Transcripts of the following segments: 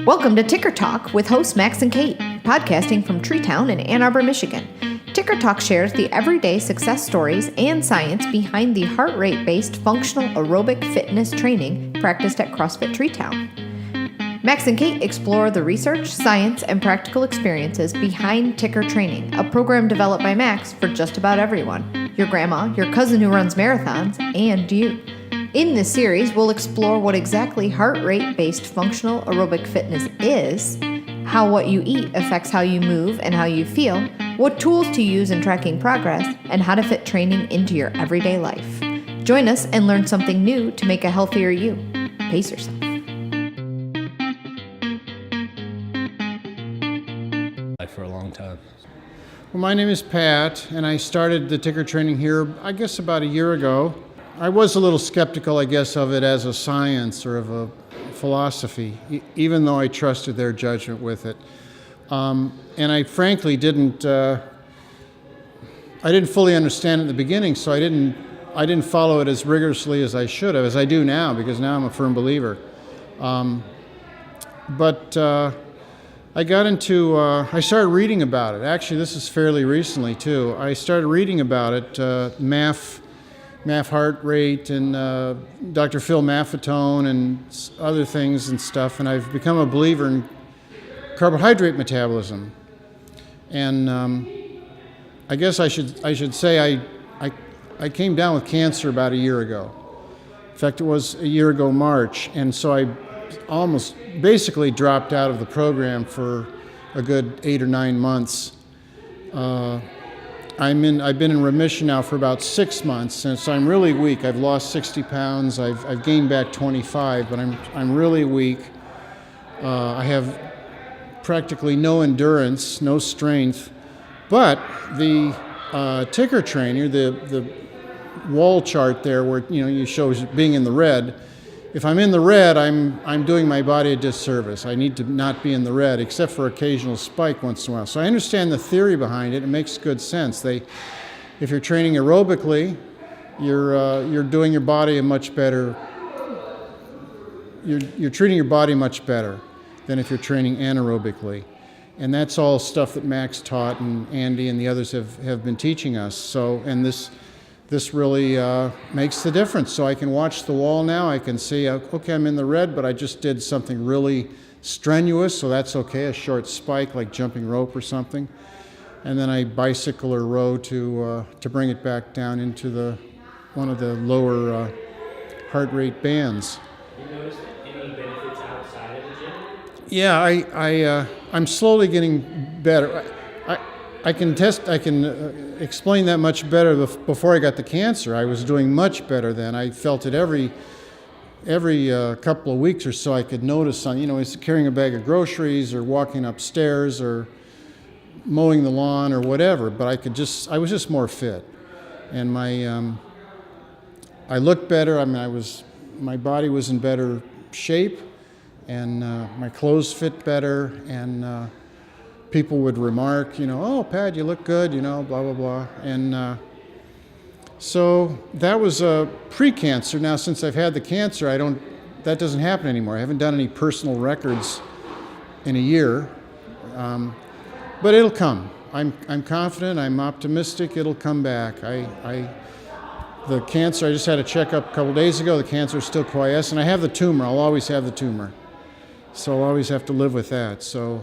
Welcome to Ticker Talk with hosts Max and Kate, podcasting from Treetown in Ann Arbor, Michigan. Ticker Talk shares the everyday success stories and science behind the heart rate-based functional aerobic fitness training practiced at CrossFit Treetown. Max and Kate explore the research, science, and practical experiences behind Ticker Training, a program developed by Max for just about everyone, your grandma, your cousin who runs marathons, and you. In this series, we'll explore what exactly heart rate-based functional aerobic fitness is, how what you eat affects how you move and how you feel, what tools to use in tracking progress, and how to fit training into your everyday life. Join us and learn something new to make a healthier you. Pace yourself. For a long time. Well, my name is Pat, and I started the Ticker Training here, I guess, about a year ago. I was a little skeptical, I guess, of it as a science or of a philosophy, even though I trusted their judgment with it. And I frankly didn't fully understand it in the beginning, so I didn't follow it as rigorously as I should have, as I do now, because now I'm a firm believer. I started reading about it. Actually, this is fairly recently, too. I started reading about it, MAF heart rate, and Dr. Phil Maffetone, and other things and stuff, and I've become a believer in carbohydrate metabolism. And I guess I should say I came down with cancer about a year ago. In fact, it was a year ago March, and so I almost basically dropped out of the program for a good 8 or 9 months. I've been in remission now for about 6 months, and so I'm really weak. I've lost 60 pounds. I've gained back 25, but I'm really weak. I have practically no endurance, no strength. But the Ticker Trainer, the wall chart there, where you show being in the red. If I'm in the red, I'm doing my body a disservice. I need to not be in the red, except for occasional spike once in a while. So I understand the theory behind it. It makes good sense. If you're training aerobically, you're doing your body a much better. You're treating your body much better than if you're training anaerobically, and that's all stuff that Max taught and Andy and the others have been teaching us. So, and this really makes the difference. So I can watch the wall now. I can see, okay, I'm in the red, but I just did something really strenuous, so that's okay, a short spike like jumping rope or something. And then I bicycle or row to bring it back down into one of the lower heart rate bands. Do you notice any benefits outside of the gym? Yeah, I'm slowly getting better. I can explain that much better before I got the cancer. I was doing much better then. I felt it every couple of weeks or so. I could notice he's carrying a bag of groceries or walking upstairs or mowing the lawn or whatever. But I was just more fit, and I looked better. I mean, my body was in better shape, and my clothes fit better, and people would remark, oh, Pat, you look good, blah, blah, blah. And so that was pre-cancer. Now, since I've had the cancer, that doesn't happen anymore. I haven't done any personal records in a year. But it'll come. I'm confident, I'm optimistic, it'll come back. The cancer, I just had a checkup a couple days ago. The cancer is still quiescent. I have the tumor. I'll always have the tumor. So I'll always have to live with that. So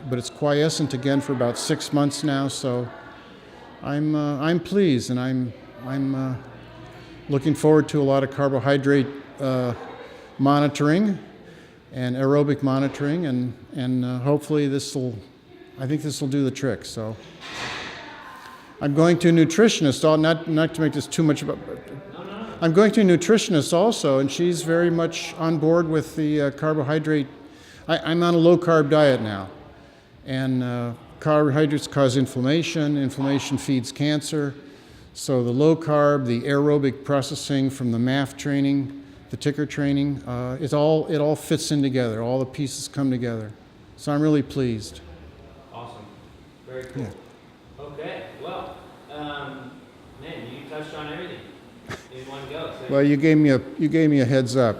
but it's quiescent again for about 6 months now. So I'm pleased, and I'm looking forward to a lot of carbohydrate monitoring and aerobic monitoring, and hopefully I think this will do the trick. So I'm going to a nutritionist. Not to make this too much about. I'm going to a nutritionist also, and she's very much on board with the carbohydrate. I'm on a low-carb diet now, and carbohydrates cause inflammation. Inflammation feeds cancer. So the low-carb, the aerobic processing from the MAF training, the Ticker Training, it all fits in together. All the pieces come together. So I'm really pleased. Awesome. Very cool. Yeah. Okay. Well, man, you touched on everything in one go. So well, you gave me a heads up.